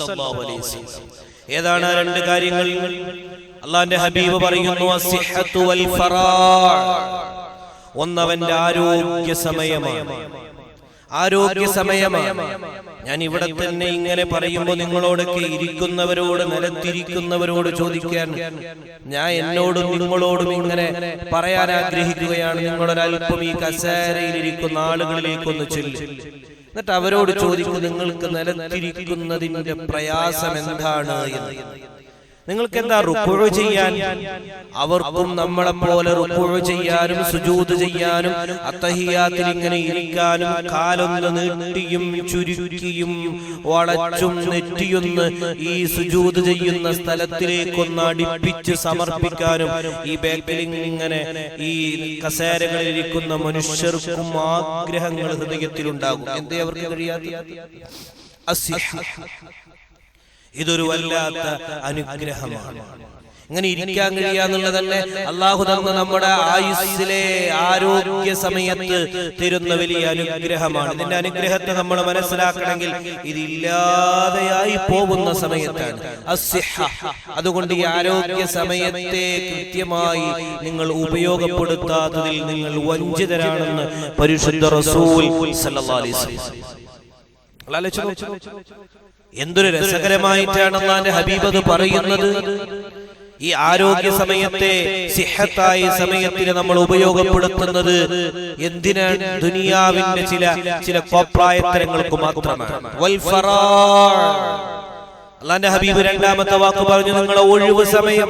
സല്ലല്ലാഹു അലൈഹി വസല്ലം. ഏതാണ് ആ രണ്ട് കാര്യങ്ങൾ? അല്ലാഹുവിന്റെ ഹബീബ് പറയുന്നു അസ്സിഹ്ഹത്തു വൽ ഫറാഅ്. ഒന്നവന്റെ ആരോഗ്യ സമയമാണ്. ആരോഗ്യ സമയമാണ്. ഞാൻ ഇവിടെ തന്നെ ഇങ്ങനെ പറയുമ്പോൾ നിങ്ങളോടൊക്കെ ഇരിക്കുന്നവരോട്, നിലത്തിരിക്കുന്നവരോട് ചോദിക്കാൻ, ഞാൻ എന്നോടും നിങ്ങളോടും ഇങ്ങനെ പറയാൻ ആഗ്രഹിക്കുകയാണ്. നിങ്ങളൊരൽപ്പം ഈ കസേരയിലിരിക്കുന്ന ആളുകളിലേക്കൊന്ന് ചെല്ലും, എന്നിട്ട് അവരോട് ചോദിക്കും, നിങ്ങൾക്ക് നിലത്തിരിക്കുന്നതിന്റെ പ്രയാസം എന്താണ് എന്ന്. നിങ്ങൾക്ക് എന്താ റുക്കൂഅ് ചെയ്യാൻ? അവർക്കും നമ്മളെ പോലെ റുക്കൂഅ് ചെയ്യാനും സുജൂദ് ചെയ്യാനും അത്തഹിയ്യാത്തിൽ ഇങ്ങനെ ഇരിക്കാനും കാലൊന്ന് നീട്ടിയും ചുരുക്കിയും വളച്ചും നെറ്റിയൊന്ന് ഈ സുജൂദ് ചെയ്യുന്ന സ്ഥലത്തിലേക്കൊന്ന് അടുപ്പിച്ച് സമർപ്പിക്കാനും ഈ ബാക്കിൽ ഇങ്ങനെ ഈ കസേരകളിൽ ഇരിക്കുന്ന മനുഷ്യർക്കും ആഗ്രഹങ്ങൾ ഹൃദയത്തിലുണ്ടാകും. എന്തേ അവർക്ക് കഴിയാത്ത? ഇതൊരു വല്ലാത്ത അനുഗ്രഹമാണ്. ഇങ്ങനെ ഇരിക്കാൻ കഴിയാന്നുള്ളത് തന്നെ അള്ളാഹു തന്ന നമ്മുടെ ആയുസ്സിലെ ആരോഗ്യ സമയത്ത് തരുന്ന വലിയ അനുഗ്രഹമാണ്. ഇതിന്റെ അനുഗ്രഹത്തെ നമ്മൾ മനസ്സിലാക്കണമെങ്കിൽ ഇതില്ലാതെയായി പോകുന്ന സമയത്താണ് അസ്സിഹ. അതുകൊണ്ട് ഈ ആരോഗ്യ സമയത്തെ കൃത്യമായി നിങ്ങൾ ഉപയോഗപ്പെടുത്താത്തതിൽ നിങ്ങൾ വഞ്ചിതരാണെന്ന് പരിശുദ്ധ റസൂൽ സല്ലല്ലാഹു അലൈഹി വസല്ലം. എന്തൊരു രസകരമായിട്ടാണ് അല്ലാഹുവിന്റെ ഹബീബ് അത് പറയുന്നത്. ഈ ആരോഗ്യ സമയത്തെ, സിഹത്തായ സമയത്തിന് നമ്മൾ ഉപയോഗപ്പെടുത്തുന്നത് എന്തിനാണ്? ദുനിയാവിന്റെ ചില കോപ്രായത്തരങ്ങൾക്ക് മാത്രമാണ്. വൽ ഫറാഅ്. അല്ലാഹുവിന്റെ ഹബീബ് രണ്ടാമത്തെ വാക്ക് പറഞ്ഞു, നിങ്ങളെ ഒഴിവ് സമയം.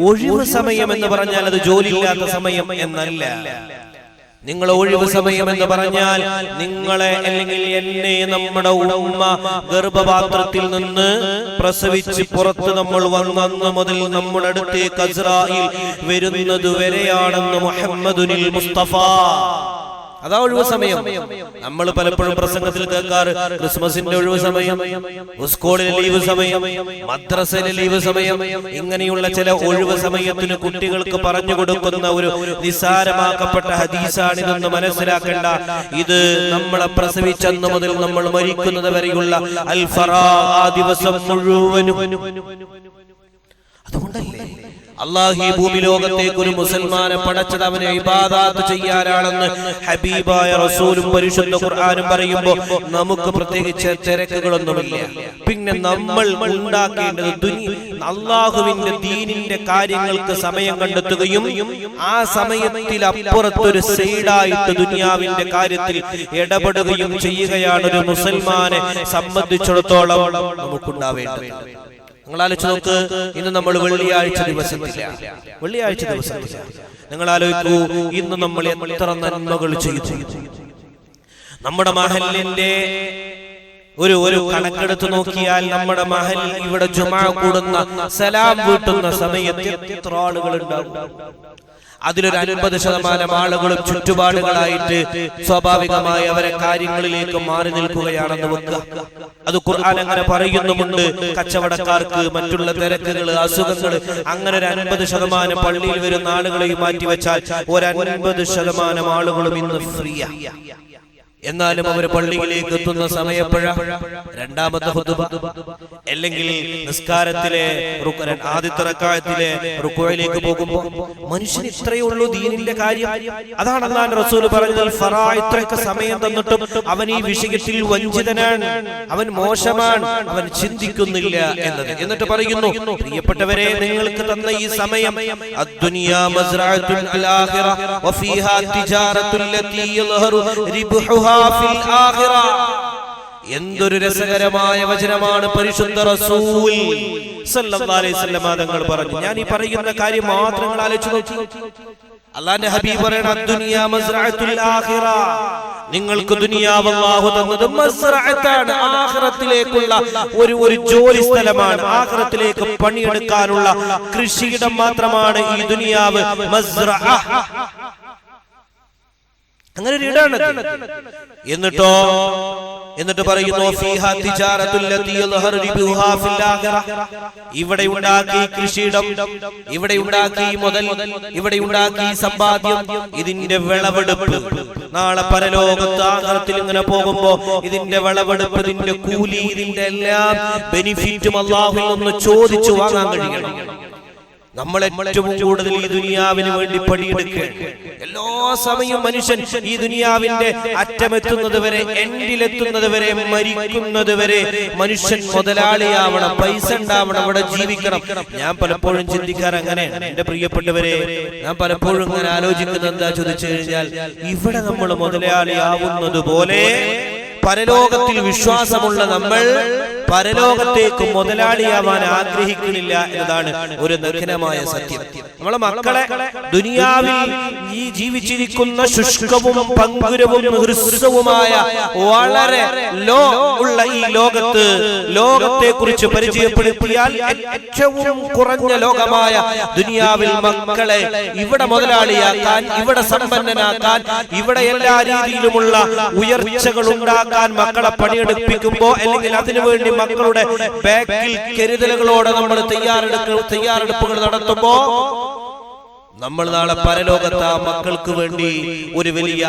ഒഴിവ് സമയം എന്ന് പറഞ്ഞാൽ അത് ജോലിയില്ലാത്ത സമയം എന്നല്ല. നിങ്ങളെ ഒഴിവ് സമയം എന്ന് പറഞ്ഞാൽ നിങ്ങളെ അല്ലെങ്കിൽ എന്നെ നമ്മുടെ ഉമ്മ ഗർഭപാത്രത്തിൽ നിന്ന് പ്രസവിച്ച് പുറത്ത് നമ്മൾ വന്ന മുതൽ നമ്മുടെ അടുത്തേക്ക് അസ്രായീൽ വരുന്നത് വരെയാണെന്ന് മുഹമ്മദുൽ മുസ്തഫ. അതാ ഒഴിവ് സമയം. നമ്മൾ പലപ്പോഴും പ്രസംഗത്തിൽ കേൾക്കാറ് ക്രിസ്മസിന്റെ ഒഴിവ് സമയം, സ്കൂളിലെ ലീവ് സമയം, മദ്രസയിലെ ലീവ് സമയം, ഇങ്ങനെയുള്ള ചില ഒഴിവ് സമയത്തിന് കുട്ടികൾക്ക് പറഞ്ഞു കൊടുക്കുന്ന ഒരു നിസ്സാരമാക്കപ്പെട്ട ഹദീസാണിതെന്ന് മനസ്സിലാക്കേണ്ട. ഇത് നമ്മളെ പ്രസവിച്ചെന്ന് മുതൽ നമ്മൾ മരിക്കുന്നത് വരെയുള്ള അൽ ഫറാഅ്, ആ ദിവസം മുഴുവനും. അതുകൊണ്ടല്ലേ അല്ലാഹു ഈ ഭൂമി ലോകത്തേക്ക് ഒരു മുസൽമാനെ പടച്ചത് അവനെ ഇബാദത്ത് ചെയ്യാനാണെന്ന് ഹബീബായ റസൂലും പരിശുദ്ധ ഖുർആനും പറയുമ്പോൾ നമുക്ക് പ്രത്യേകിച്ച് തിരക്കുകളൊന്നുമില്ല. പിന്നെ നമ്മൾ ഉണ്ടാക്കേണ്ടത് അല്ലാഹുവിന്റെ ദീനിന്റെ കാര്യങ്ങൾക്ക് സമയം കണ്ടെത്തുകയും ആ സമയത്തിൽ അപ്പുറത്തൊരു സൈഡായിട്ട് ദുനിയാവിന്റെ കാര്യത്തിൽ ഇടപെടുകയും ചെയ്യുകയാണ് ഒരു മുസൽമാനെ സംബന്ധിച്ചിടത്തോളം നമുക്കുണ്ടാവേണ്ടത്. നിങ്ങൾ ആലോചിച്ച് നോക്ക്, ഇന്ന് നമ്മൾ വെള്ളിയാഴ്ച ദിവസത്തില്ല. നിങ്ങൾ ആലോചിക്കൂ, ഇന്ന് നമ്മൾ എത്ര നന്മകൾ ചെയ്തു. നമ്മുടെ മഹല്ലിന്റെ ഒരു കണക്കെടുത്ത് നോക്കിയാൽ നമ്മുടെ മഹൽ ഇവിടെ ജുമാ കൂടുന്ന, സലാം വീട്ടുന്ന സമയത്ത് എത്ര ആളുകൾ ഉണ്ടാകും? അതിലൊരു 50% ആളുകളും ചുറ്റുപാടുകളായിട്ട് സ്വാഭാവികമായി അവരെ കാര്യങ്ങളിലേക്ക് മാറി നിൽക്കുകയാണെന്ന് വെക്കുക. അത് ഖുർആൻ അങ്ങനെ പറയുന്നുമുണ്ട്. കച്ചവടക്കാർക്ക് മറ്റുള്ള തിരക്കുകൾ, അസുഖങ്ങൾ, അങ്ങനെ ഒരു 50% പള്ളിയിൽ വരുന്ന ആളുകളെയും മാറ്റിവെച്ചാൽ ഒരു 50% ആളുകളും ഇന്ന് ഫ്രീയാ. എന്നാലും അവർ പള്ളിയിലേക്ക് എത്തുന്ന സമയപ്പോഴ രണ്ടാമത്തെ ഖുതുബ അല്ലെങ്കിൽ നിസ്കാരത്തിലെ ആദ്യത്തെ റക്അത്തിലെ റുക്കൂഇലേക്ക് പോകുമ്പോൾ മനുഷ്യൻ ഇത്രയേ ഉള്ളൂ ദീനിന്റെ കാര്യം. അതാണ് അല്ലാഹുവിന്റെ റസൂൽ പറഞ്ഞത്, ഫറാഅ് ഇത്രയൊക്കെ സമയം തന്നിട്ടും അവൻ ഈ വിഷയത്തിൽ വഞ്ചിതനാണ്, അവൻ മോശമാണ്, അവൻ ചിന്തിക്കുന്നില്ല എന്നത്. എന്നിട്ട് പറയുന്നു, പ്രിയപ്പെട്ടവരെ, നിങ്ങൾക്ക് തന്ന ഈ സമയം അദ്ദുനിയാ മസ്റഅത്തുൽ ആഖിറ വഫീഹാ തിജാറത്തുൽ ലത്തി യൽഹറു റിബ്ഹുഹാ ഫിൽ ആഖിറ. എന്തൊരു രസകരമായ വചനമാണ് പരിശുദ്ധ റസൂൽ സല്ലല്ലാഹു അലൈഹി വസല്ലം തങ്ങൾ പറഞ്ഞു. ഞാൻ ഈ പറയുന്ന കാര്യം മാത്രം ആലോചിച്ച് നോക്കി. അല്ലാഹുവിന്റെ ഹബീബ് പറയുന്ന ദുനിയാ മസ്റഅത്തുൽ ആഖിറ, നിങ്ങൾക്ക് ദുനിയാവ് അല്ലാഹു തന്നത് മസ്റഅത്താണ്, ആഖിറത്തിലേക്കുള്ള ഒരു ജോലി സ്ഥലമാണ്, ആഖിറത്തിലേക്ക് പണിയെടുക്കാനുള്ള കൃഷിയിടം മാത്രമാണ് ഈ ദുനിയാവ്. മസ്റഅ അങ്ങനെ ഒരു ഇടാണ്. എന്നിട്ടോ എന്നിട്ട് പറയുന്നു ഫീഹാ തിജാറത്തുൽ ലതി യദ്ഹറു റിബുഹാ ഫിൽ ആഖിറ. ഇവിടെ ഉണ്ടാക്കി കൃഷിയിടം, ഇവിടെ ഉണ്ടാക്കി മുതൽ, ഇവിടെ ഉണ്ടാക്കി സമ്പാദ്യം, ഇതിന്റെ വിളവെടുപ്പ് നാളെ പരലോകത്ത് ആഖിറത്തിൽ ഇങ്ങനെ പോകുമ്പോ ഇതിന്റെ വിളവെടുപ്പ്, ഇതിന്റെ കൂലി, ഇതിന്റെ എല്ലാം ബെനിഫിറ്റും അല്ലാഹുവിൽ നിന്ന് ചോദിച്ചു വാങ്ങാൻ കഴിയണം. നമ്മൾ ഏറ്റവും കൂടുതൽ ഈ ദുനിയാവിന് വേണ്ടി പണിയെടുക്കുകയാണ്. എല്ലാ സമയവും മനുഷ്യൻ ഈ ദുനിയാവിന്റെ അറ്റമെത്തുന്നത് വരെ, എൻഡിലെത്തുന്നത് വരെ, മരിക്കുന്നത് വരെ മനുഷ്യൻ മുതലാളിയാവണം, പൈസ ഉണ്ടാവണം, അവിടെ ജീവിക്കണം. ഞാൻ പലപ്പോഴും ചിന്തിക്കാറ് അങ്ങനെയാണ് എന്റെ പ്രിയപ്പെട്ടവരെ. ഞാൻ പലപ്പോഴും ഇങ്ങനെ ആലോചിക്കുന്നത് എന്താ ചോദിച്ചു കഴിഞ്ഞാൽ, ഇവിടെ നമ്മൾ മുതലാളിയാവുന്നത് പോലെ പരലോകത്തിൽ വിശ്വാസമുള്ള നമ്മൾ പരലോകത്തേക്ക് മുതലാളിയാവാൻ ആഗ്രഹിക്കുന്നില്ല എന്നതാണ് ഒരു നിർഘനമായ സത്യം. നമ്മളെ മക്കളെ ദുനിയാവിൽ ഈ ജീവിച്ചിരിക്കുന്ന ശുഷ്കവും പങ്കുരവും ഹൃസ്വവുമായ വളരെ ഉള്ള ഈ ലോകത്തെ കുറിച്ച് പരിചയപ്പെടുത്തിയാൽ ഏറ്റവും കുറഞ്ഞ ലോകമായ ദുനിയാവിൽ മക്കളെ ഇവിടെ മുതലാളിയാക്കാൻ, ഇവിടെ സമ്പന്നനാക്കാൻ, ഇവിടെ എല്ലാ രീതിയിലുമുള്ള ഉയർച്ചകൾ ഉണ്ടാക്കാൻ മക്കളെ പണിയെടുപ്പിക്കുമ്പോ, അല്ലെങ്കിൽ അതിനുവേണ്ടി മക്കളുടെ ബാക്കിൽ കരുതലുകളോടെ നമ്മൾ തയ്യാറെടുപ്പുകൾ നടത്തുമ്പോ നമ്മൾ നാളെ പരലോകത്ത് ആ മക്കൾക്ക് വേണ്ടി ഒരു വലിയ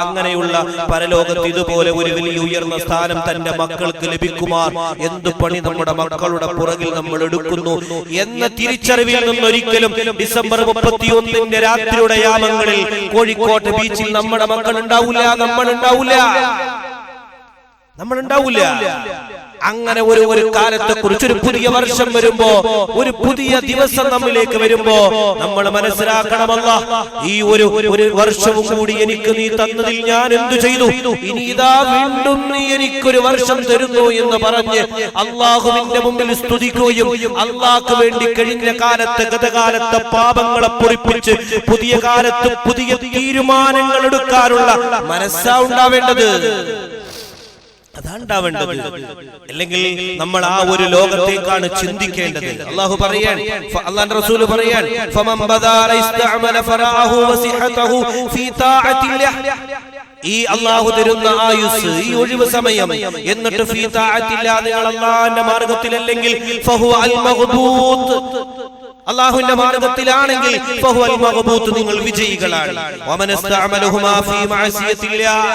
അങ്ങനെയുള്ള പരലോകത്ത് ഇതുപോലെ ഒരു വലിയ ഉയർന്ന സ്ഥാനം തന്റെ മക്കൾക്ക് ലഭിക്കുമാർ എന്ത് പണി നമ്മുടെ മക്കളുടെ പുറകിൽ നമ്മൾ എടുക്കുന്നു എന്ന തിരിച്ചറിവിൽ നിന്നൊരിക്കലും ഡിസംബർ 31 രാത്രിയുടെ യാമങ്ങളിൽ കോഴിക്കോട് ബീച്ചിൽ നമ്മുടെ മക്കൾ ഉണ്ടാവില്ല, നമ്മളുണ്ടാവില്ല. അങ്ങനെ ഒരു കാലത്തെ കുറിച്ച്, ഒരു പുതിയ വർഷം വരുമ്പോ, ഒരു പുതിയ ദിവസം നമ്മിലേക്ക് വരുമ്പോ നമ്മൾ മനസ്സിലാക്കണമല്ല, ഈ ഒരു വർഷവും കൂടി എനിക്ക് നീ തന്നതിൽ ഞാൻ എന്തു ചെയ്തു, ഇനി ഇതാ വീണ്ടും നീ എനിക്കൊരു വർഷം തരുന്നു എന്ന് പറഞ്ഞ് അള്ളാഹുവിന്റെ മുമ്പിൽ സ്തുതിക്കുകയും അള്ളാഹ്ക്ക് വേണ്ടി കഴിഞ്ഞ കാലത്തെ ഗതകാലത്തെ പാപങ്ങളെ പൊറിപ്പിച്ച് പുതിയ കാലത്ത് പുതിയ തീരുമാനങ്ങൾ എടുക്കാനുള്ള മനസ്സാ ഉണ്ടാവേണ്ടത്. അതാണ്ടാവേണ്ടത്. അല്ലെങ്കിൽ നമ്മൾ ആ ഒരു ലോകത്തേക്കാണ് ചിന്തിക്കേണ്ടത്. അല്ലാഹു പറയാൻ, അല്ലാഹുവിന്റെ റസൂൽ പറയാൻ, ഫമൻ ബദാല ഇസ്തഅമല ഫറാഹു വസിഹതഹു ഫീ താഅത്തില്ലാഹ്. ഈ അല്ലാഹു തരുന്ന ആയുസ്, ഈ ഒഴിവ് സമയം, എന്നിട്ട് ഫീ താഅത്തില്ലാഹ്, നിങ്ങൾ അല്ലാഹുവിന്റെ മാർഗ്ഗത്തിൽ അല്ലെങ്കിൽ ഫഹുവ അൽ മഗ്ബൂത്ത്, അല്ലാഹുവിന്റെ മാർഗ്ഗത്തിലാണെങ്കിൽ ഫഹുവ അൽ മഗ്ബൂത്ത്, നിങ്ങൾ വിജയികളാണ്. വമൻ ഇസ്തഅമലഹുമാ ഫീ മഅസിയത്തില്ലാഹ്,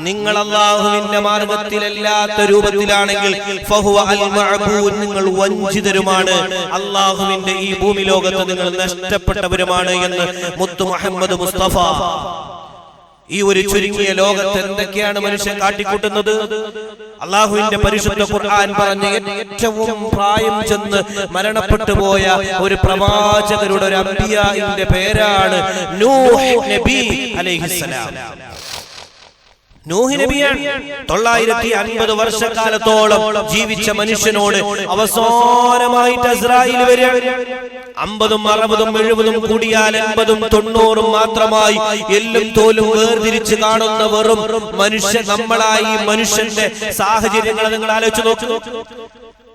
നിങ്ങൾ അല്ലാഹുവിന്റെ മാർഗ്ഗത്തിലല്ലാത്ത രൂപത്തിലാണെങ്കിൽ ഫഹുവ അൽ മഅബൂൻ, നിങ്ങൾ വഞ്ചിതരുമാണ്, അല്ലാഹുവിന്റെ ഈ ഭൂമി ലോകത്ത് നിങ്ങൾ നഷ്ടപ്പെട്ടവരുമാണ് എന്ന് മുത്തു മുഹമ്മദ് മുസ്തഫ. ഈ ഒരു ചുരുങ്ങിയ ലോകത്ത് എന്തൊക്കെയാണ് മനുഷ്യൻ കാട്ടിക്കൂട്ടുന്നത്? അല്ലാഹുവിന്റെ പരിശുദ്ധ ഖുർആൻ പറഞ്ഞ ഏറ്റവും പ്രായം ചെന്ന് മരണപ്പെട്ടു പോയ ഒരു പ്രവാചകരുടെ, ഒരു അംബിയാഇന്റെ പേരാണ് നൂഹ് നബി അലൈഹിസ്സലാം. നൂഹ് നബിയാണ് 950 വർഷക്കാലത്തോളം ജീവിച്ച മനുഷ്യനോട് അവസാനമായിട്ട് അസ്രായീൽ വരികയാണ്. 50ഉം 60ഉം 70ഉം കൂടിയാൽ 80ഉം 90ഉം മാത്രമായി എല്ലും തോലും വേർതിരിച്ച് കാണുന്ന വെറും മനുഷ്യൻ നമ്മളായി മനുഷ്യന്റെ സാഹചര്യങ്ങൾ നിങ്ങൾ ആലോചിച്ച് നോക്കൂ.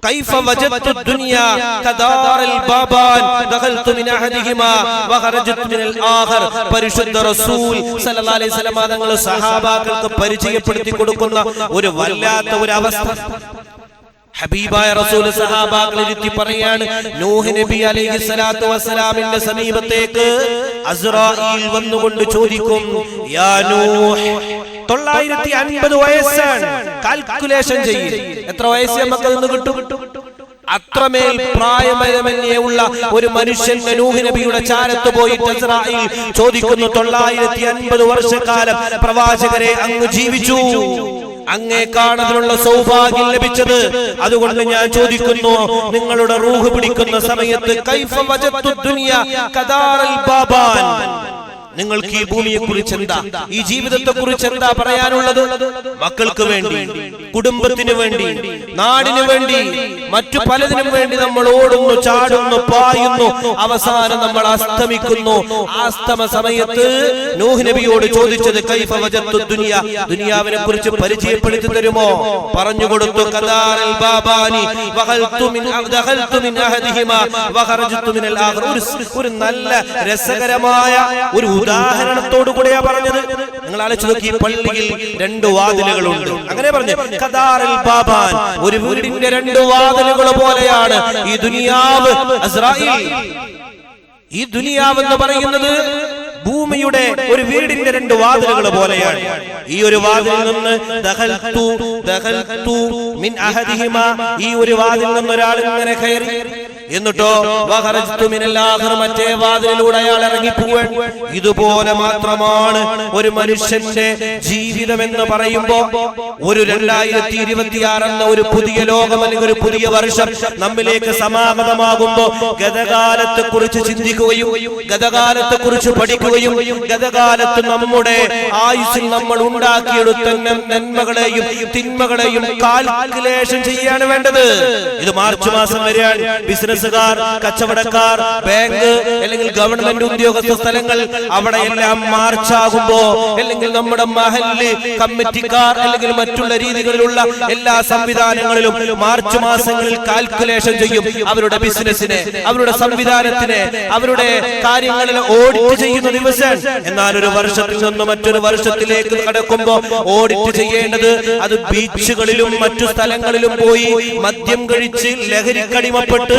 كيف وجدت الدنيا كدار البابان دخلت من احدهما وخرجت من الاخر. പരിശുദ്ധ റസൂൽ സല്ലല്ലാഹു അലൈഹി വസല്ലം തങ്ങൾ സഹാബാക്കൾക്ക് പരിചയപ്പെടുത്തി കൊടുക്കുന്ന ഒരു വല്ലാത്ത ഒരു അവസ്ഥ. ഹബീബായ റസൂൽ സഹാബാക്കളെ ഇരുത്തി പറയാണ്, നൂഹ് നബി അലൈഹിസ്സലാത്തു വസ്സലാമിന്റെ സമീപത്തേക്ക് അസ്രായീൽ വന്നുകൊണ്ട് ചോദിക്കും, യാ നൂഹ്, 950 വയസ്സാണ്, കാൽക്കുലേഷൻ ചെയ്യും, എത്ര വയസ്സ് നമുക്ക് നിന്ന് കിട്ടും? അത്രമേൽ പ്രായമേയുള്ള ഒരു മനുഷ്യന്റെ നൂഹ് നബിയുടെ ചാരത്ത് പോയിട്ട് അസ്രായീൽ ചോദിക്കുന്നു, 950 വർഷക്കാലം പ്രവാചകരെ അങ്ങ് ജീവിച്ചു, അങ്ങേ കാണാനുള്ള സൗഭാഗ്യം ലഭിച്ചത്, അതുകൊണ്ട് ഞാൻ ചോദിക്കുന്നു, നിങ്ങളുടെ റൂഹ് പിടിക്കുന്ന സമയത്ത് കൈഫ വജത്തു ദുനിയ കദാറൽ ബാബാൻ, നിങ്ങൾക്ക് ഈ ഭൂമിയെ കുറിച്ച് എന്താ, ഈ ജീവിതത്തെ കുറിച്ച് എന്താ പറയാനുള്ളത്? മക്കൾക്ക് വേണ്ടി, കുടുംബത്തിന് വേണ്ടി, നാടിന് വേണ്ടി, മറ്റു പലതിനും വേണ്ടി നമ്മൾ ഓടുന്നു, ചാടുന്നു, പായുന്നു, അവസാനം നമ്മൾ അസ്തമിക്കുന്നു. അസ്തമ സമയത്ത് നൂഹ് നബിയോട് ചോദിച്ചത് കൈഫ വജത്തു ദുനിയ, ദുനിയാവിനെ കുറിച്ച് പരിചയപ്പെടുത്തി തരുമോ? പറഞ്ഞു കൊടുത്തു, കദാറൽ ബാബാനി വഖൽതു മിൻ അഹദിഹിമാ വഖറജ്തു മിനൽ ആഖർ. ഒരു നല്ല രസകരമായ ഒരു ഉദാഹരണത്തോടു കൂടെയാ പറഞ്ഞത്. നിങ്ങൾ ആലോചിച്ച് നോക്കി, പള്ളിയിൽ 2 വാതിലുകളുണ്ട്, അങ്ങനെ പറഞ്ഞു. ഖദാറിൽ ബാബാൻ, ഒരു വീടിന്റെ 2 വാതിലുകൾ പോലെയാണ് ഈ ദുനിയാവ്. അസ്രായീൽ, ഈ ദുനിയാവ് എന്ന് പറയുന്നത് ഭൂമിയുടെ ഒരു വീടിന്റെ 2 വാതിലുകൾ പോലെയാണ്. ഈ ഒരു വാതിലിൽ നിന്ന് ദഖൽതു മിൻ അഹദിഹിമാ, ഈ ഒരു വാതിലിൽ നിന്ന് ഒരാൾ ഇങ്ങനെ കയറി, എന്നിട്ടോ വഖറജ്തു മിനൽ ആഖിർ, മറ്റേ വാതിലിലൂടെ അയാൾ ഇറങ്ങിപ്പോവാൻ. ഇതുപോലെ മാത്രമാണ് ഒരു മനുഷ്യന്റെ ജീവിതം എന്ന് പറയുമ്പോൾ. ഒരു 2026 എന്ന ഒരു പുതിയ ലോകം അല്ലെങ്കിൽ ഒരു പുതിയ വർഷം നമ്മിലേക്ക് സമാഗതമാകുമ്പോൾ ഗതകാലത്തെ കുറിച്ച് ചിന്തിക്കുകയും ഗതകാലത്തെ കുറിച്ച് പഠിക്കുകയും ഗതകാലത്ത് നമ്മുടെ ആയുസ്സിൽ നമ്മൾ ഉണ്ടാക്കിയെടുത്ത നന്മകളെയും തിന്മകളെയും കാൽക്കുലേഷൻ ചെയ്യാണ് വേണ്ടത്. ഇത് മാർച്ച് മാസം വരെയാണ്. ബിസിനസ്സുകാർ, കച്ചവടക്കാർ, ബാങ്ക് അല്ലെങ്കിൽ ഗവൺമെന്റ് ഉദ്യോഗസ്ഥ സ്ഥലങ്ങൾ, അവിടെയെല്ലാം മാർച്ച് ആകുമ്പോ അല്ലെങ്കിൽ നമ്മുടെ മഹല്ല് കമ്മിറ്റിക്കാർ അല്ലെങ്കിൽ മറ്റുള്ള രീതികളിലുള്ള എല്ലാ സംവിധാനങ്ങളിലും മാർച്ച് മാസങ്ങളിൽ കാൽക്കുലേഷൻ ചെയ്യും. അവരുടെ ബിസിനസിനെ, അവരുടെ സംവിധാനത്തിനെ, അവരുടെ കാര്യങ്ങളിൽ ഓഡിറ്റ് ചെയ്യുന്ന ദിവസം. എന്നാൽ ഒരു വർഷത്തിൽ നിന്ന് മറ്റൊരു വർഷത്തിലേക്ക് കടക്കുമ്പോ ഓഡിറ്റ് ചെയ്യേണ്ടത് അത് ബീച്ചുകളിലും മറ്റു സ്ഥലങ്ങളിലും പോയി മദ്യം കഴിച്ച് ലഹരിക്കടിമപ്പെട്ട്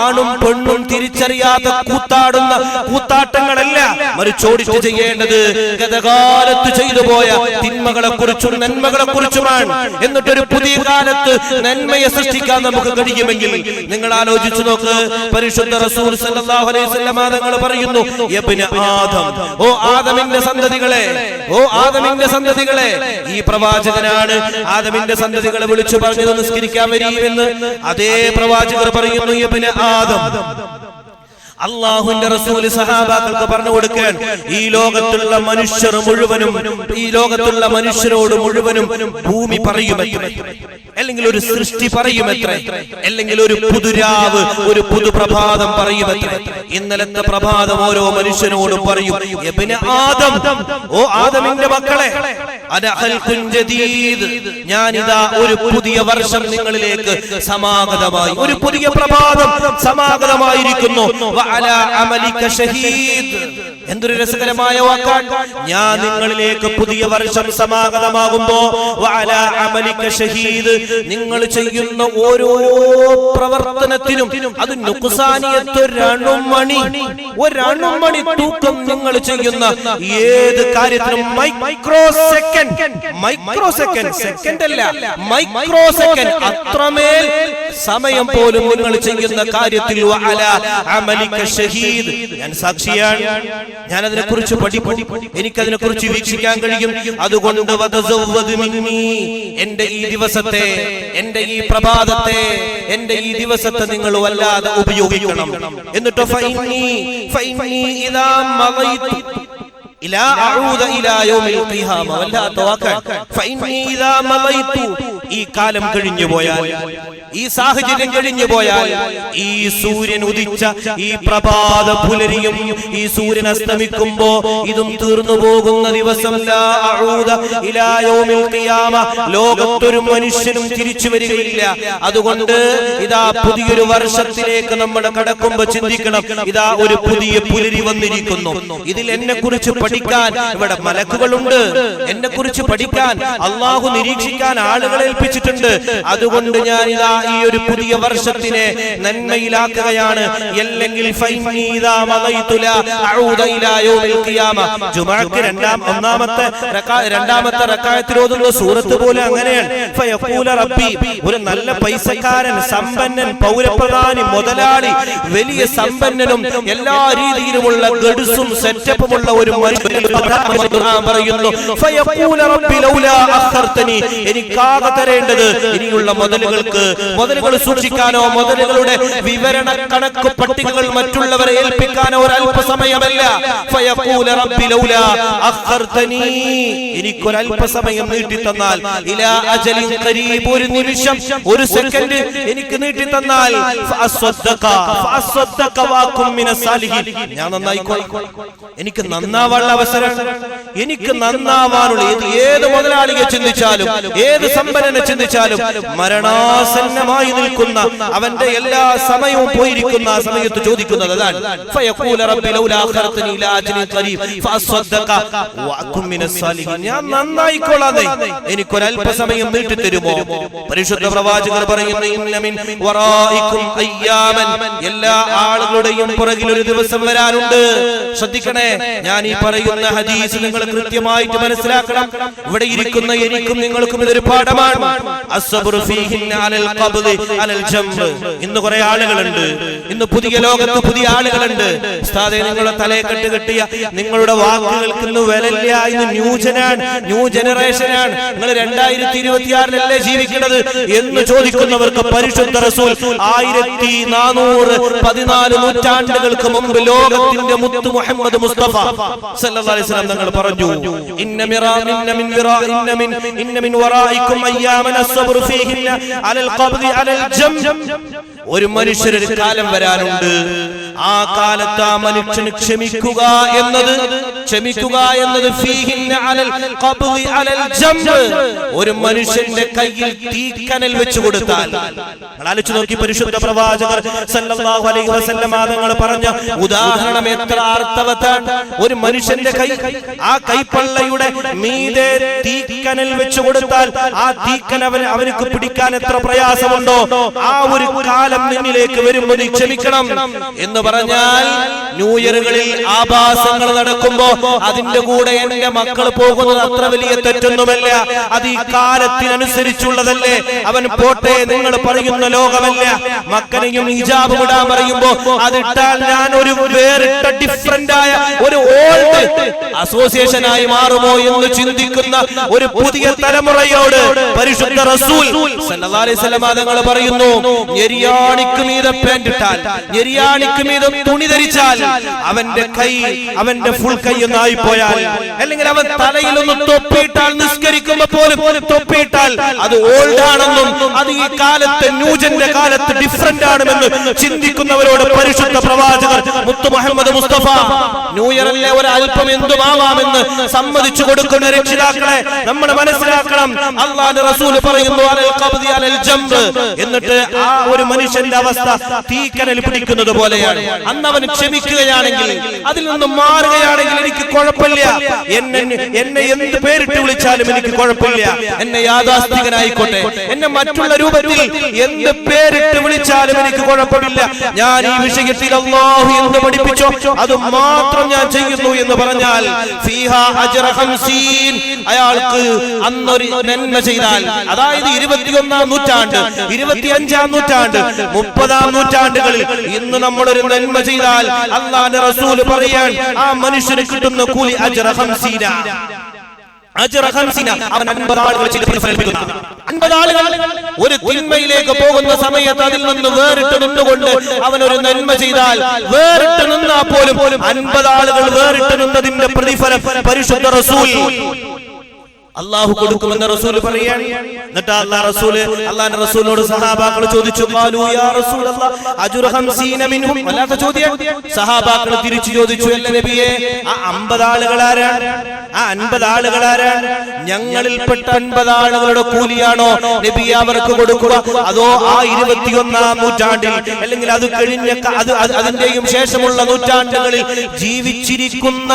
ആണും പെണ്ണും തിരിച്ചറിയാതെ കൂത്താടുന്ന കൂത്താട്ടങ്ങളല്ല, മറിച്ച് ഓഡിറ്റ് ചെയ്യേണ്ടത് ഗതകാലത്ത് ചെയ്തു പോയ തിന്മകളെ കുറിച്ചും നന്മകളെ കുറിച്ചുമാണ്. എന്നിട്ടൊരു പുതിയ കാലത്ത് നന്മയെ സൃഷ്ടിക്കാൻ നമുക്ക് കഴിയുമെങ്കിൽ നിങ്ങൾ ആലോചിച്ചു നോക്ക്. പരിശുദ്ധ റസൂൽ സല്ലല്ലാഹു അലൈഹി വസല്ലം തങ്ങൾ പറയുന്നു, യബ്ന ആദം, ഓ ആദമിന്റെ സന്തതികളെ, ഓ ആദമിന്റെ സന്തതികളെ. ഈ പ്രവാചകനാണ് ആദമിന്റെ സന്തതികളെ വിളിച്ചു പറഞ്ഞത് നിസ്കരിക്കാൻ വരീമെന്ന്. അതേ പ്രവാചകർ പറയുന്നു, യബ്ന ആദം. അള്ളാഹുവിന്റെ റസൂൽ സഹാബാക്കൾക്ക് പറഞ്ഞു കൊടുക്കാൻ, ഈ ലോകത്തുള്ള മനുഷ്യർ മുഴുവനും, ഈ ലോകത്തുള്ള മനുഷ്യരോട് മുഴുവനും ഭൂമി പറയുമത്രേ, അല്ലെങ്കിൽ ഒരു സൃഷ്ടി പറയുമത്രേ, അല്ലെങ്കിൽ ഒരു പുതുരാവ്, ഒരു പുതുപ്രഭാതം പറയുമത്രേ. ഇന്നലത്തെ പ്രഭാതം ഓരോ മനുഷ്യനോടും പറയും, യബ്ന ആദം, ഓ ആദമിന്റെ മക്കളെ, അന ഖൽഖുൻ ജദീദ്, ഞാനിതാ ഒരു പുതിയ വർഷം നിങ്ങളിലേക്ക് സമാഗതമായി, ഒരു പുതിയ പ്രഭാതം സമാഗതമായിരിക്കുന്നു. വഅലാ അമലിക ഷഹീദ്, എന്തൊരു രസകരമായ വാക്കാണ്. ഞാൻ നിങ്ങളിലേക്ക് പുതിയ വർഷം സമാഗതമാകുമ്പോ വഅലാ അമലിക ഷഹീദ്, നിങ്ങൾ ചെയ്യുന്ന ഓരോ പ്രവർത്തനത്തിനും അത് നുഖ്സാനിയത്ത് ഒരണുമണി തൂക്കം നിങ്ങൾ ചെയ്യുന്ന ഏത് കാര്യത്തിനും മൈക്രോ സെക്കൻഡ്, സെക്കൻഡ് അല്ല, മൈക്രോ സെക്കൻഡ്, അത്രമേൽ സമയം പോലും നിങ്ങൾ ചെയ്യുന്ന കാര്യത്തിൽ വഅലാ അമലിക ഷഹീദ്, ഞാൻ സാക്ഷിയാണ്, ഞാൻ അതിനെക്കുറിച്ച് പഠിക്കും, എനിക്കതിനെ കുറിച്ച് വീക്ഷിക്കാൻ കഴിയും. അതുകൊണ്ട് വതസവ്വദ് മിന്നീ, എന്റെ ഈ ദിവസത്തെ, എന്റെ ഈ പ്രഭാതത്തെ, എന്റെ ഈ ദിവസത്തെ നിങ്ങൾ വല്ലാതെ ഉപയോഗിക്കണം. എന്നിട്ട് ഫഇന്നി ഇദാ മളൈതു ഇലാ അഊദ ഇലാ യൗമിൽ ഖിയാമ, വല്ലാത്ത വാക്കാണ്. ഫഇന്നി ഇദാ മളൈതു, ഈ കാലം കഴിഞ്ഞു പോയാൽ, ഈ സാഹചര്യം കഴിഞ്ഞു പോയാൽ, ഈ സൂര്യൻ ഉദിച്ച ഈ പ്രഭാത പുലരിയും ഈ സൂര്യൻ അസ്തമിക്കുമ്പോ ഇതും തീർന്നു പോകുന്ന ദിവസം, ലാ അഊദ ഇലാ യൗമിൽ ഖിയാമ, ലോകത്തൊരു മനുഷ്യനും തിരിച്ചു വരികയില്ല. അതുകൊണ്ട് ഇതാ പുതിയൊരു വർഷത്തിലേക്ക് നമ്മൾ കടക്കുമ്പോ ചിന്തിക്കണം, ഇതാ ഒരു പുതിയ പുലരി വന്നിരിക്കുന്നു. ഇതിൽ എന്നെ കുറിച്ച് പഠിക്കാൻ ഇവിടെ മലക്കുകളുണ്ട്, എന്നെ കുറിച്ച് പഠിക്കാൻ അള്ളാഹു നിരീക്ഷിക്കാൻ ആളുകളെ ഏൽപ്പിച്ചിട്ടുണ്ട്. അതുകൊണ്ട് ഞാൻ ഇതാ ഈ ഒരു പുതിയ വർഷത്തിനെ നന്മയിലാക്കുകയാണ്. അല്ലെങ്കിൽ ജുമുഅക്ക് രണ്ടാമത്തെ റക്അത്തിൽ ഓതുന്ന സൂറത്ത് പോലെ അങ്ങനെയാണ്. ഫയഖൂല റബ്ബി, ഒരു നല്ല പൈസക്കാരൻ, സമ്പന്നൻ, പൗരപ്രധാനി, മുതലാളി, വലിയ സമ്പന്നനും എല്ലാ രീതിയിലുമുള്ള ഗഡുസും സെറ്റപ്പുമുള്ള ഒരു പറയുന്നു, ഫയഖൂല റബ്ബി ലൗലാ അഖർതനി, എനിക്കാകെ തരേണ്ടത് ഇനിയുള്ള മുതലുകൾ സൂക്ഷിക്കാനോ മുതലുകളുടെ വിവരണ കണക്ക് പട്ടികകൾ മറ്റുള്ളവരെ ഏൽപ്പിക്കാനോ ഒരല്പസമയമല്ല. ഫയഖൂല റബ്ബി ലൗലാ അഖർതനി, എനിക്കൊരല്പസമയം നീട്ടിത്തന്നാൽ, ഇലാ അജലിൻ ഖരീബ്, ഒരു നിമിഷം, ഒരു സെക്കൻഡ് എനിക്ക് നീട്ടിത്തന്നാൽ, ഫഅസ്വദ്ദഖ വഅകും മിനസ് സാലിഹീൻ, ഞാൻ നന്നായിക്കോളാം. എനിക്ക് നന്നാവാനുള്ള അവസരം, എനിക്ക് നന്നാവാനുള്ള ഏത് മുതലാളിയെ ചിന്തിച്ചാലും, ഏത് സമ്പന്നനെ തന്നെ ചിന്തിച്ചാലും മരണാസന്നമായി നിൽക്കുന്ന അവന്റെ എല്ലാ സമയവും പോയിരിക്കുന്ന ആ സമയത്ത് ചോദിക്കുന്നത് അതാണ്. ഞാൻ നന്നായിക്കൊള്ളാതെ എനിക്കൊരല്പസമയം നീട്ടിത്തരുമോ? പരിശുദ്ധ പ്രവാചകർ പറയുന്നു, എല്ലാ ആളുകളുടെയും പുറകിൽ ഒരു ദിവസം വരാനുണ്ട്. ശ്രദ്ധിക്കണേ, ഞാൻ ഈ പറയുന്ന ഹദീസ് നിങ്ങൾ കൃത്യമായിട്ട് മനസ്സിലാക്കണം. ഇവിടെ ഇരിക്കുന്ന എനിക്കും നിങ്ങൾക്കും ഇതൊരു പാഠമാണ്. ഇന്ന് കുറെ ആളുകളുണ്ട്, ഇന്ന് പുതിയ ലോകത്ത് പുതിയ ആളുകളുണ്ട്. ഉസ്താദേ, നിങ്ങളുടെ തലയെ കെട്ടിയ നിങ്ങളുടെ വാക്കുകൾക്ക് ഇന്ന് വിലയില്ല, ഇന്ന് ന്യൂ ജനറേഷനാണ്, നിങ്ങൾ 2026 ജീവിക്കുന്നത് എന്ന് ചോദിക്കുന്നവർക്ക് പരിശുദ്ധ റസൂൽ 1414 നൂറ്റാണ്ടുകൾക്ക് മുമ്പ് ലോകത്തിന്റെ മുത്ത് മുഹമ്മദ് മുസ്തഫ സല്ലല്ലാഹു അലൈഹി വസല്ലം തങ്ങൾ പറഞ്ഞു, ഇന്ന മിൻ വറായിക്കും അയ്യാമൻ അസ്സബ്റു ഫീഹിന്ന അലൽ ഖബ്ദി അലൽ ജം. ഒരു മനുഷ്യരുടെ കാലം വരാനുണ്ട്. ആ കാലത്ത് ആ മനുഷ്യന് ക്ഷമിക്കുക എന്നത് ഫീഹിന്ന അലൽ ഖബ്ദി അലൽ ജം. ഒരു മനുഷ്യന്റെ കയ്യിൽ തീക്കനൽ വെച്ച് കൊടുത്താൽ, ആലോചിച്ച് നോക്കി പരിശുദ്ധ പ്രവാചകർ സല്ലല്ലാഹു അലൈഹി വസല്ലം തങ്ങൾ പറഞ്ഞ ഉദാഹരണം എത്ര അർത്ഥവത്താണ്. ഒരു മനുഷ്യന്റെ കൈ, ആ കൈപ്പള്ളയുടെ മീതെ തീക്കനൽ വെച്ച് കൊടുത്താൽ ആ തീക്കനൽ അവർക്ക് പിടിക്കാൻ എത്ര പ്രയാസമുണ്ടോ, ആ ഒരു കാലം നിന്നിലേക്ക് വരുമ്പോൾ നീ ക്ഷമിക്കണം എന്ന് പറഞ്ഞാൽ, ന്യൂ ഇയറുകളിൽ ആഭാസങ്ങൾ നടക്കുമ്പോ അതിന്റെ കൂടെ എന്റെ മക്കൾ പോകുന്നത് അത്ര വലിയ തെറ്റൊന്നുമല്ല. അത് ഈ കാലത്തിനനുസരിച്ചുള്ളതല്ലേ. അവൻ പോട്ടെ, നിങ്ങൾ പറയുന്ന ലോകമല്ല. മക്കനെയും ഹിജാബ് ഇടാൻ പറയുമ്പോ അതിട്ടാൽ ഞാൻ ഒരു വേറിട്ട ഡിഫറന്റ് ആയ ഒരു ഓൾഡ് അസോസിയേഷനായി മാറുമോ എന്ന് ചിന്തിക്കുന്ന ഒരു പുതിയ തലമുറയോട് പരിശുദ്ധ റസൂൽ സല്ലല്ലാഹു അലൈഹി വസല്ലം തങ്ങൾ പറയുന്നു, ഞെരിയാണിക്ക് മീതെ പാന്റ് ഇട്ടാൽ, ഞെരിയാണിക്ക് മീതെ തുണി ധരിച്ചാൽ, അവന്റെ കൈ, അവന്റെ ഫുൾ കൈ ഒന്നായി പോയാൽ, അല്ലെങ്കിൽ അവൻ തലയിൽ ഒന്ന് തൊപ്പിയിട്ടാൽ, നിസ്കരിക്കുമ്പോ പോലും തൊപ്പിയിട്ടാൽ അത് ഓൾഡ് ആണെന്നും അത് ഈ കാലത്ത് ന്യൂജന്റെ കാലത്ത് ഡിഫറന്റ് ആണെന്ന് ചിന്തിക്കുന്നവരോട് പരിശുദ്ധ പ്രവാചകർ മുത്ത് മുഹമ്മദ് മുസ്തഫ, ന്യൂ ഇയറിലെ ഒരു അല്പം എന്തുമാവാമെന്ന് സമ്മതിച്ചു കൊടുക്കുന്ന രക്ഷിതാക്കളെ നമ്മൾ മനസ്സിലാക്കണം. അല്ലാഹുവിന്റെ റസൂൽ പറയുന്നു അലൽ ഖബ്ദി അലൽ ജംബ്. എന്നിട്ട് ആ ഒരു മനുഷ്യന്റെ അവസ്ഥ തീക്കനൽ പിടിക്കുന്നത് പോലെയാണ്. അന്ന് അവൻ ക്ഷമിക്കുകയാണെങ്കിൽ, അതിൽ നിന്ന് മാറുകയാണെങ്കിൽ എനിക്ക് കുഴപ്പമില്ല. എന്നെ എന്ത് പേരിട്ട് വിളിച്ചാലും എനിക്ക് കുഴപ്പമില്ല. എന്നെ യാഥാസ്ഥികനായിക്കോട്ടെ, എന്നെ മറ്റുള്ള രൂപത്തിൽ എന്ത് പേരിട്ട് വിളിച്ചാലും എനിക്ക് കുഴപ്പമില്ല. ഞാൻ ഈ വിഷയത്തിൽ അല്ലാഹു എന്ത് പഠിപ്പിച്ചോ അത് മാത്രം ഞാൻ ചെയ്യുന്നു എന്ന് പറഞ്ഞാൽ ഫീഹാ അജ്റ 50. അയാൾക്ക് അന്നൊരു നന്മ ചെയ്താൽ, അതായത് 21-ാം നൂറ്റാണ്ട്, 25-ാം നൂറ്റാണ്ട്, 30-ാം നൂറ്റാണ്ടുകളിൽ ഇന്ന് നമ്മളൊരു നന്മ ചെയ്താൽ അല്ലാഹുവിന്റെ റസൂൽ പറയാൻ ആ മനുഷ്യന് കിട്ടുന്ന കൂലി അജ്റ 50. അവൻ 50 ആളുകൾ പ്രതിഫലിപ്പിക്കുന്ന 50 ആളുകൾ ഒരു തിന്മയിലേക്ക് പോകുന്ന സമയത്ത് അതിൽ നിന്ന് വേറിട്ട് നിന്നുകൊണ്ട് അവനൊരു നന്മ ചെയ്താൽ, വേറിട്ട് നിന്നാൽ പോലും 50 ആളുകൾ വേറിട്ട് നിന്നതിന്റെ പ്രതിഫലം പരിശുദ്ധ റസൂൽ അല്ലാഹു കൊടുക്കുമെന്ന് റസൂൽ പറയാണ്. എന്നിട്ട് അല്ലാഹുവിന്റെ റസൂലിനോട് സഹാബാക്കൾ ചോദിച്ചു, ഖാലൂ യാ റസൂലല്ലാഹ് അജ്റു 50 മിൻഹും. വല്ലാത്ത ചോദ്യം. സഹാബാക്കൾ തിരിച്ചു ചോദിച്ചു, അല്ല നബിയേ, ആ 50 ആളുകൾ ആരാണ്? ആ 50 ആളുകൾ ആരാണ്? ഞങ്ങളിൽപ്പെട്ട 50 ആളുകളുടെ കൂലിയാണോ നബിയെ അവർക്ക് കൊടുക്കുക? അതോ ആ 21-ാം നൂറ്റാണ്ടിൽ അല്ലെങ്കിൽ അത് കഴിഞ്ഞ അതിന്റെയും ശേഷമുള്ള നൂറ്റാണ്ടുകളിൽ ജീവിച്ചിരിക്കുന്ന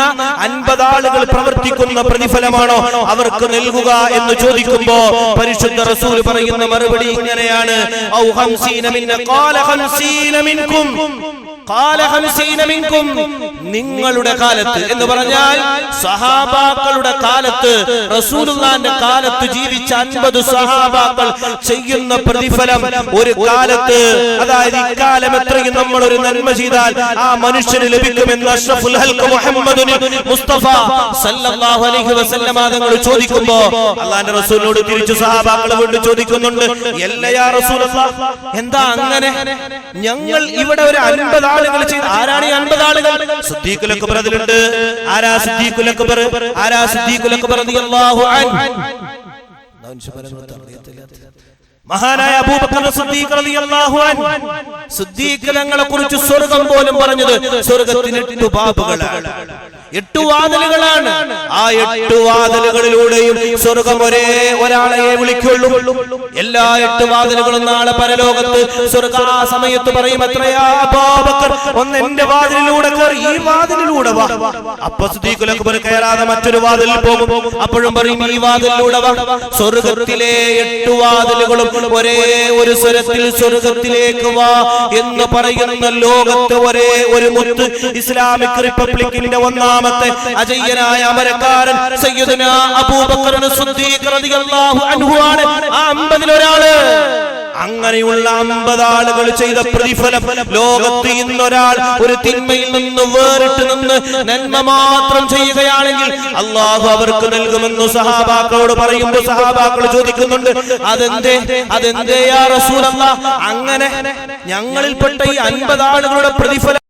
50 ആളുകൾ പ്രവർത്തിക്കുന്ന പ്രതിഫലമാണോ അവർക്ക് നൽകുക എന്ന് ചോദിക്കുമ്പോ പരിശുദ്ധ റസൂൽ പറയുന്ന മറുപടി ഇങ്ങനെയാണ്, ഔ 50 മിന്ന ഖാല 50 മിൻകും, ഖാല 50 മിൻകും. നിങ്ങളുടെ കാലത്ത് എന്ന് പറഞ്ഞാൽ സഹാബാക്കളുടെ കാലത്ത്, റസൂലുള്ളാഹിന്റെ കാലത്ത് ജീവിച്ച 50 സഹാബാക്കൾ ചെയ്യുന്ന പ്രതിഫലം ഒരു കാലത്ത്, അതായത് ഇക്കാലം എത്രയും നമ്മൾ ഒരു നന്മ ചെയ്താൽ ആ മനുഷ്യന് ലഭിക്കുമെന്ന് അഷ്റഫുൽ ഹൽഖ് മുഹമ്മദ് മുസ്തഫ സല്ലല്ലാഹു അലൈഹി വസല്ലം തങ്ങൾ ചോദിക്കുമ്പോ അല്ലാഹുവിന്റെ റസൂലിനോട് തിരിച്ചു സഹാബാക്കൾ കൊണ്ട് ചോദിക്കുന്നുണ്ട്, അല്ല യാ റസൂലല്ലാഹ്, എന്താ അങ്ങനെ? ഞങ്ങൾ ഇവിടെ ഒരു 50 ആളുകൾ ചെയ്തു. ആരാണ് ഈ 50 ആളുകൾ? സിദ്ദീഖുൽ അക്ബർ അതിലുണ്ട്. ആരാ സിദ്ദീഖുൽ അക്ബർ? ആരാ സിദ്ദീഖുൽ അക്ബർ റളിയല്ലാഹു അൻഹു? മഹാനായ അബൂബക്കർ സിദ്ദീഖ് റളിയല്ലാഹു അൻഹു. സിദ്ദീഖ് തങ്ങളെ കുറിച്ച് സ്വർഗ്ഗം പോലും പറഞ്ഞത് സ്വർഗ്ഗത്തിന് 8 ബാബുകളാണ്. 8 വാതിലുകളാണ്. ആ 8 വാതിലുകളിലൂടെയും സ്വർഗം ഒരേ ഒരാളെ വിളിക്കുള്ളൂ. എല്ലാ 8 വാതിലുകളും നാളെ പരലോകത്ത് സ്വർഗ ആ സമയത്ത് പറയും, എത്രയാ അബൂബക്കർ, ഒന്ന് എന്റെ വാതിലിലൂടെ കയറി, ഈ വാതിലിലൂടെ വാ. അപ്പൊ സിദ്ദീഖുൽ അക്ബർ കയറാതെ മറ്റൊരു വാതിലിൽ പോകും. അപ്പോഴും പറയും, ഈ വാതിലിലൂടെ വാ. സ്വർഗത്തിലെ 8 വാതിലുകളും ഒരേ ഒരു സ്വരത്തിൽ സ്വർഗത്തിലേക്ക് വാ എന്ന് പറയുന്ന ലോകത്ത് ഒരേ ഒരു മുത്ത് ഇസ്ലാമിക് റിപ്പബ്ലിക്കിന്റെ ഒന്നാമത്തെ അജയ്യനായ അമരക്കാരൻ സയ്യിദുനാ അബൂബക്കർ സിദ്ദീഖ് റളിയല്ലാഹു അൻഹു ആണ്. ആ 50-ൽ ഒരാള്. അങ്ങനെയുള്ള 50 ആളുകൾ ചെയ്ത പ്രതിഫലം ലോകത്ത് ഇന്നൊരാൾ ഒരു തിന്മയിൽ നിന്ന് വേറിട്ട് നിന്ന് നന്മ മാത്രം ചെയ്യുകയാണെങ്കിൽ അല്ലാഹു അവർക്ക് നൽകുമെന്ന് സഹാബാക്കളോട് പറയുമ്പോൾ സഹാബാക്കൾ ചോദിക്കുന്നുണ്ട്, അതെന്തേ യാ റസൂലല്ലാഹ്, അങ്ങനെ ഞങ്ങളിൽപ്പെട്ട ഈ 50 ആളുകളുടെ പ്രതിഫലം